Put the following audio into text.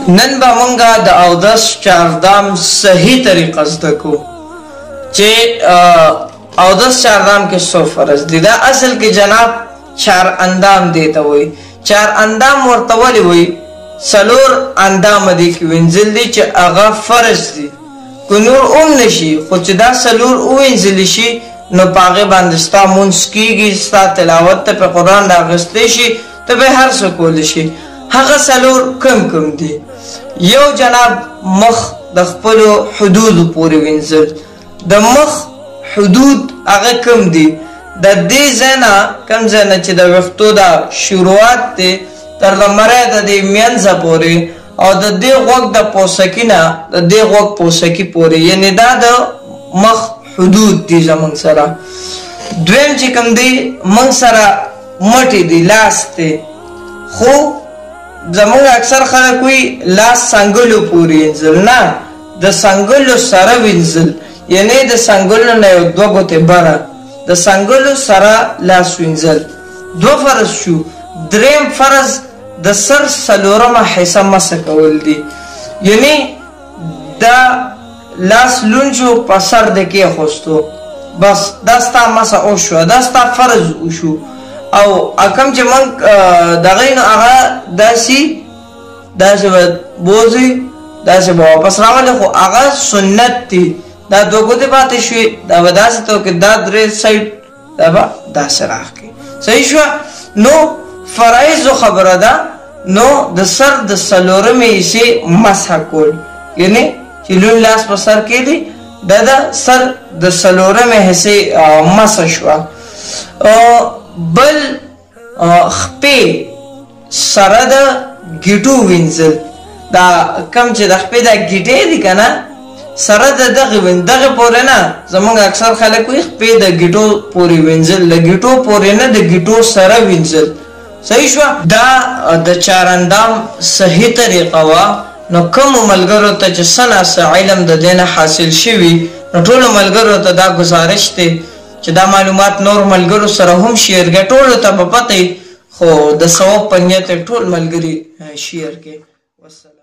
نن به مونږه د اودس چهاردام صحیح طریقه زده کو چې اودس چهاردام کې څو فرض دي. دا اصل کې جناب چار اندام دی ته وایي. چار اندام ورته ولې وایي؟ څلور اندام دي کې وینځل دي چې هغه فرض دي، که نور هم نشي خو چې دا څلور ووینځلی شي نو په هغې باندې ستا مونځ کېږي، ستا تلاوت ته په قرآن راغستی شي، ته به هر څه کولی شي. هغه څلور کم دي. یو جناب مخ د خپلو حدودو پورې وینځل. د مخ حدود هغه کم دي؟ د دې ځای نه کم ځای نه چې د ویښتو دا شروعات دی تر د مرۍ د دې منځه پورې او د دې غوږ د پوسکي نه د دې غوږ پوسکي پورې، یعنې دا د مخ حدود دي زمونږ سره. دویم چې کوم دی موږ سره مټې دي، لاس دی، خو زمونږ اکثر خلک وایي لاس څنګلو پورې وینځل. نه، د څنګلو سره وینځل، یعنې د څنګلو نه یو دوه ګوتې بره د څنګلو سره لاس وینځل. دوه فرض شو. دریم فرض د سر څلورمه حصه مسح کول دي، یعنې دا لاس لونجو په سر د کېښوستو، بس دا ستا مسح وشوه، دا ستا فرض وشو. او کوم چې موږ دغې نو هغه داسې به بوځي، داسې به واپس راولي، خو هغه سنت دي. دا دوه ګوتې پاتې شوې، دا به داسې تو کې دا درې سایډ دا به داسې راښکي. صحیح شوه؟ نو فرایضو خبره ده. نو د سر د څلورمې حصې مسح کول، یعنې چې لون لاس په سر کې دی دا د سر د څلورمې حصې مسح شوه. بل خپې سره د ګیټو وینځل. دا کم چې د خپې دا ګیټې دي که نه سره د دغې پورې نه، زمونږ اکثر خلک وایي خپې د ګیټو پورې وینځل، د ګیټو پورې نه د ګیټو سره وینځل. صحیح شوه؟ دا د چهاراندام صحیح طریقه وه. نو کومو ملګرو ته چې څه ناڅه علم د دې نه حاصل شوي نو ټولو ملګرو ته دا ګزارش دی چې دا معلومات نور ملګرو سره هم شیر کړي. ټولو ته به پته خو د ثواب په نیت ټول ملګري شیر کړي. والسلام.